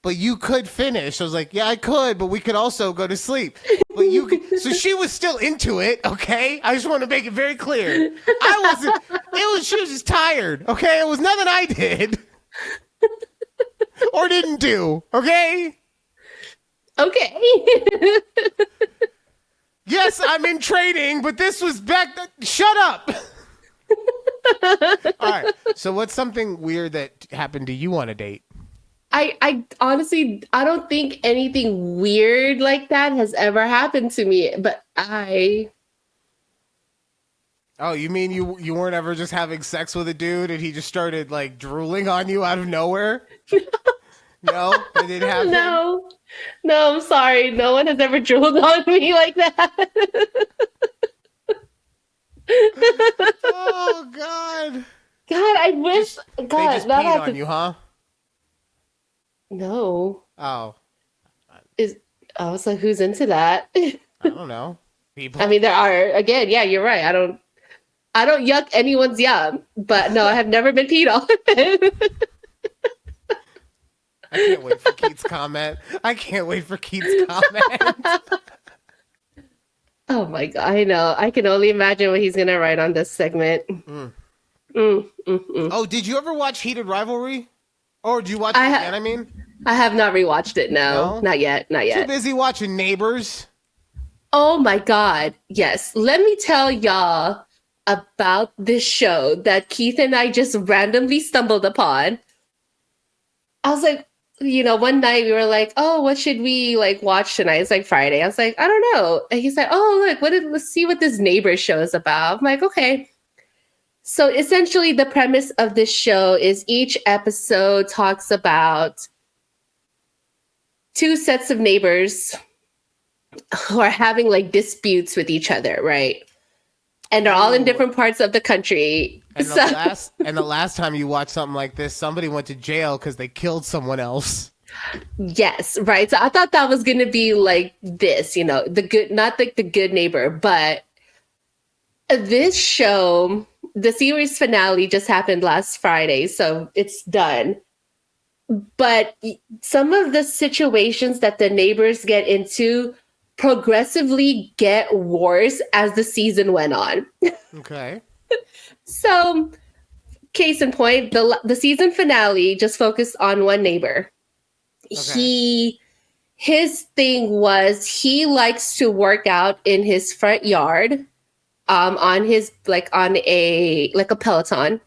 But you could finish. I was like, yeah, I could, but we could also go to sleep. But you could. So she was still into it, okay? I just want to make it very clear. I wasn't. She was just tired, okay? It was nothing I did or didn't do, okay? Okay. Yes, I'm in training, but this was back. Shut up. All right. So what's something weird that happened to you on a date? I honestly, I don't think anything weird like that has ever happened to me, but Oh, you mean you weren't ever just having sex with a dude and he just started like drooling on you out of nowhere? No, that didn't happen. No, I'm sorry. No one has ever drooled on me like that. Oh God. God, I wish. They God, just that peed on you, huh? No. Oh, I was like, who's into that? I don't know. People. I mean, there are. Again, yeah, you're right. I don't yuck anyone's yum, but no, I have never been peed on. I can't wait for Keith's comment. Oh my God, I know. I can only imagine what he's gonna write on this segment. Oh, did you ever watch Heated Rivalry? Or did you watch it again, I mean? I have not rewatched it, no. Not yet. Too busy watching Neighbors? Oh my God, yes. Let me tell y'all about this show that Keith and I just randomly stumbled upon. I was like, one night we were like, oh, what should we like watch tonight? It's like Friday. I was like, I don't know. And he's like, oh, look, let's see what this Neighbors show is about. I'm like, okay. So essentially the premise of this show is each episode talks about two sets of neighbors who are having like disputes with each other, right? And they're all in different parts of the country. And the last time you watched something like this, somebody went to jail because they killed someone else. Yes, right. So I thought that was going to be like this, the good, not like the good neighbor, but this show, the series finale just happened last Friday, so it's done. But some of the situations that the neighbors get into progressively get worse as the season went on. Okay. So, case in point, the season finale just focused on one neighbor. Okay. His thing was he likes to work out in his front yard, on his on a Peloton.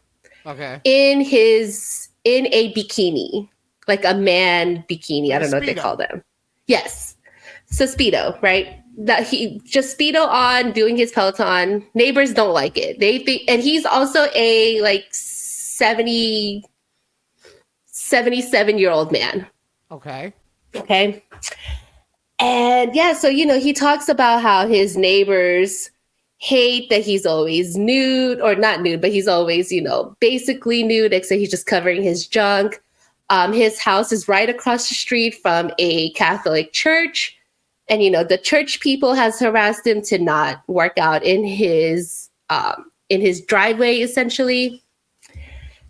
Okay. In a bikini, like a man bikini. I don't know what they call them. Yes. So Speedo, right? that he just speedo on doing his Peloton. Neighbors don't like it. They think, and he's also a like 77-year-old man. Okay. Okay. And yeah, so, he talks about how his neighbors hate that he's always nude, or not nude, but he's always, basically nude, except he's just covering his junk. His house is right across the street from a Catholic church. And, the church people has harassed him to not work out in his driveway, essentially.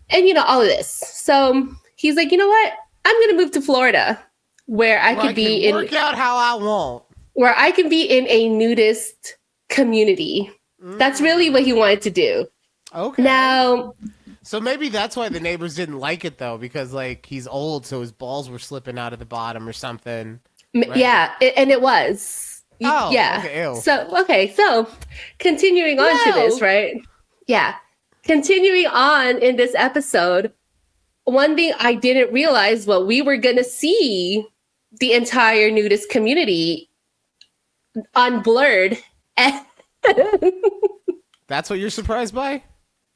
And, all of this. So he's like, you know what? I'm going to move to Florida where I can work out how I want. Where I can be in a nudist community. That's really what he wanted to do. Okay. Now, so maybe that's why the neighbors didn't like it, though, because like he's old, so his balls were slipping out of the bottom or something. Right? Yeah, and it was. Oh, yeah. Okay, ew. So continuing on to this, right? Yeah. Continuing on in this episode, one thing I didn't realize, well, we were going to see the entire nudist community unblurred. That's what you're surprised by?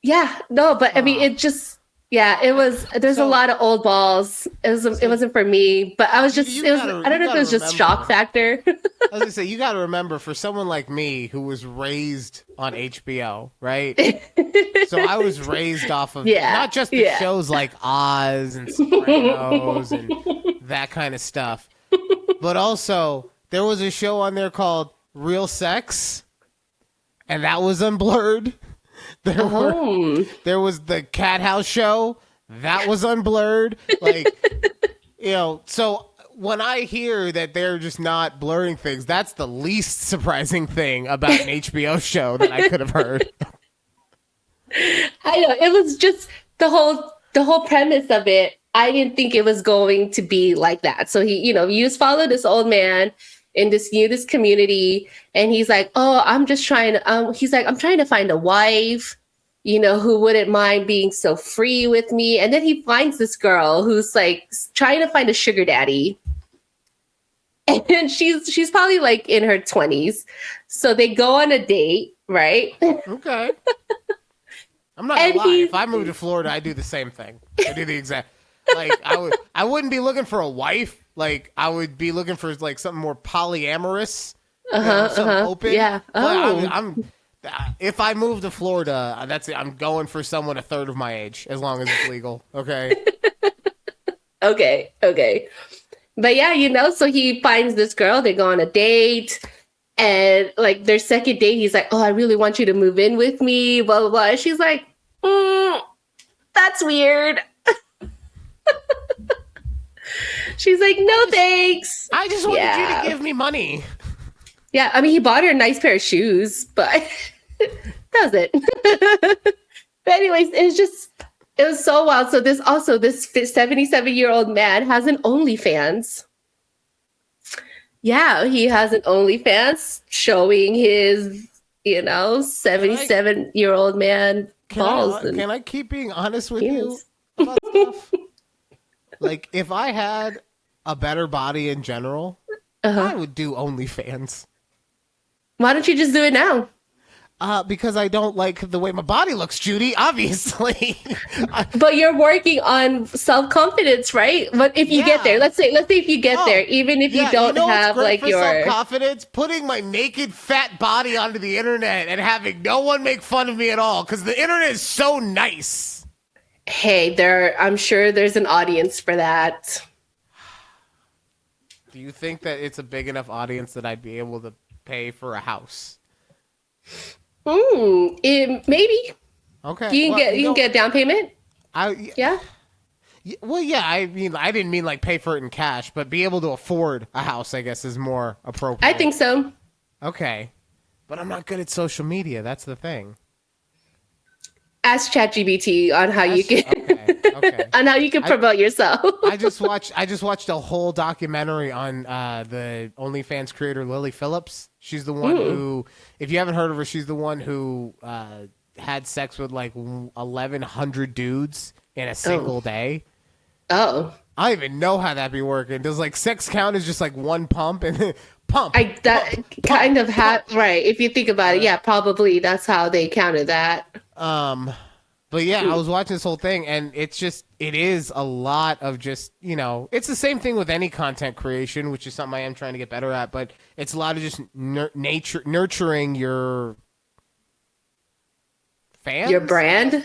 Yeah, no, but I mean, it just, it was, there's a lot of old balls. It wasn't for me, but I was just, I don't know if it was just shock factor. I was going to say, you got to remember, for someone like me who was raised on HBO, right? So I was raised off of not just the shows like Oz and Sopranos and that kind of stuff, but also there was a show on there called Real Sex, and that was unblurred. There was the Cat House show that was unblurred. Like, so when I hear that they're just not blurring things, that's the least surprising thing about an HBO show that I could have heard. I know, it was just the whole premise of it. I didn't think it was going to be like that. So he just followed this old man in this community, and he's like, oh, I'm just trying to, he's like, I'm trying to find a wife, who wouldn't mind being so free with me. And then he finds this girl who's like trying to find a sugar daddy. And she's probably like in her 20s. So they go on a date, right? Okay. I'm not gonna lie. If I moved to Florida, I'd do the same thing. I do the exact, like, I wouldn't be looking for a wife. Like, I would be looking for like something more polyamorous, something open. Yeah. Oh. If I move to Florida, that's it. I'm going for someone a third of my age, as long as it's legal. Okay. Okay. But yeah, so he finds this girl. They go on a date, and like their second date, he's like, "Oh, I really want you to move in with me." Blah blah blah. And she's like, "That's weird." She's like, "No, thanks. I just wanted you to give me money." Yeah, I mean, he bought her a nice pair of shoes, but that was it. But anyways, it was so wild. So this 77-year-old man has an OnlyFans. Yeah, he has an OnlyFans showing his, 77-year-old man balls. Can I keep being honest with you about stuff? Like, if I had a better body in general, I would do OnlyFans. Why don't you just do it now? Because I don't like the way my body looks, Judy, obviously. But you're working on self-confidence, right? But if you get there, let's say if you get there, even if you don't have like your self-confidence, putting my naked fat body onto the internet and having no one make fun of me at all, because the internet is so nice. Hey, I'm sure there's an audience for that. Do you think that it's a big enough audience that I'd be able to pay for a house? Maybe. Okay. You can get a down payment? Yeah. Well, yeah, I mean, I didn't mean like pay for it in cash, but be able to afford a house, I guess, is more appropriate. I think so. Okay. But I'm not good at social media. That's the thing. Ask ChatGPT on how you can okay. on how you can promote yourself. I just watched a whole documentary on the OnlyFans creator Lily Phillips. She's the one who, if you haven't heard of her, she's the one who had sex with like 1,100 dudes in a single day. Oh. I don't even know how that'd be working. Does like sex count as just like one pump, and pump. Kind of right. If you think about it, yeah, probably that's how they counted that. But yeah, I was watching this whole thing, and it is a lot of just, it's the same thing with any content creation, which is something I am trying to get better at, but it's a lot of just nurturing your fans, your brand.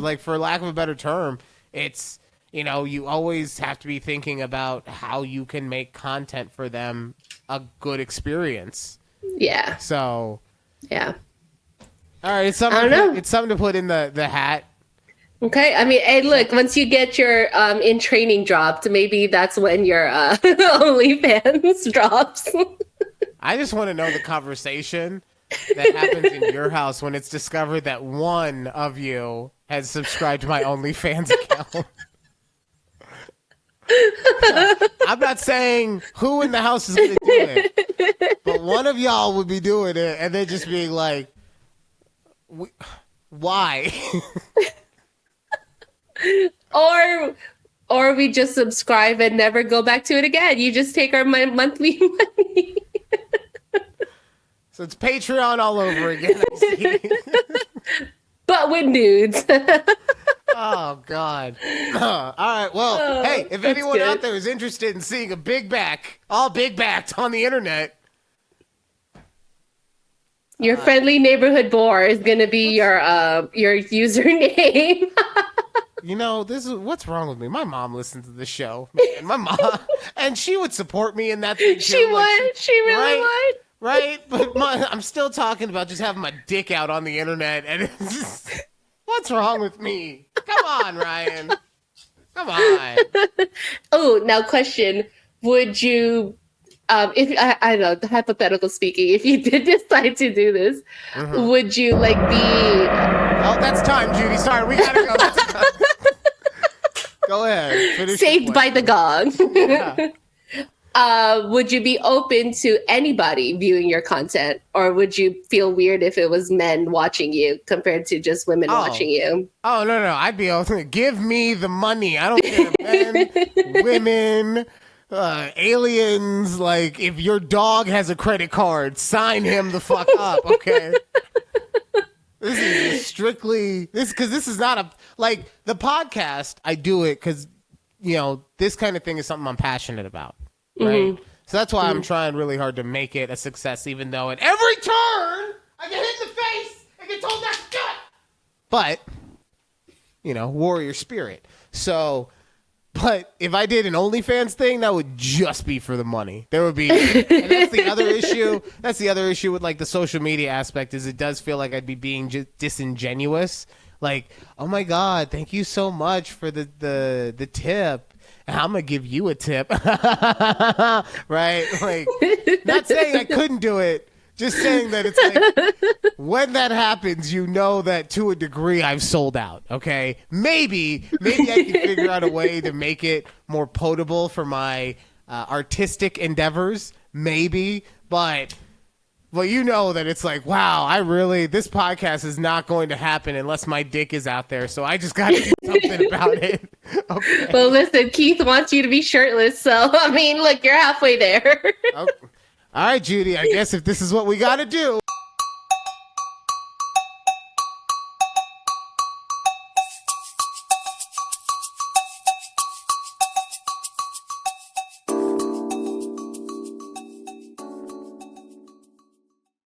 Like for lack of a better term, it's, you always have to be thinking about how you can make content for them a good experience. Yeah. So. Yeah. All right, it's something to put in the hat. Okay, I mean, hey, look, once you get your in training dropped, maybe that's when your OnlyFans drops. I just want to know the conversation that happens in your house when it's discovered that one of you has subscribed to my OnlyFans account. I'm not saying who in the house is going to do it, but one of y'all would be doing it and then just being like, why? or we just subscribe and never go back to it again. You just take our monthly money. So it's Patreon all over again. But with nudes. Oh God. All right. Well, hey, if anyone out there is interested in seeing a big back, all big backed on the internet, your friendly neighborhood boar is gonna be your username. This is what's wrong with me. My mom listens to the show, man. My mom, and she would support me in that thing too. She would. She really would. Right? But I'm still talking about just having my dick out on the internet, and it's just, what's wrong with me? Come on, Ryan. Come on. Oh, now question: would you? If I don't know, hypothetical speaking, if you did decide to do this, would you be? Oh, that's time, Judy. Sorry, we gotta go. Go ahead. Finish Saved by the gong. Yeah. Would you be open to anybody viewing your content, or would you feel weird if it was men watching you compared to just women watching you? Oh no, I'd be open. Give me the money. I don't care, men, women. Aliens, like if your dog has a credit card, sign him the fuck up, okay? This is strictly because this is not the podcast. I do it because this kind of thing is something I'm passionate about, right? So that's why I'm trying really hard to make it a success, even though at every turn I get hit in the face and get told not to do it. But warrior spirit. So. But if I did an OnlyFans thing, that would just be for the money. There would be, and that's the other issue. That's the other issue with the social media aspect is it does feel like I'd be being just disingenuous. Like, oh my God, thank you so much for the tip. I'm gonna give you a tip, right? Like, not saying I couldn't do it. Just saying that it's when that happens, that to a degree I've sold out, okay? Maybe I can figure out a way to make it more potable for my artistic endeavors, maybe. But that it's wow, this podcast is not going to happen unless my dick is out there, so I just got to do something about it. Okay. Well, listen, Keith wants you to be shirtless, so, look, you're halfway there. Okay. All right, Judy, I guess if this is what we got to do,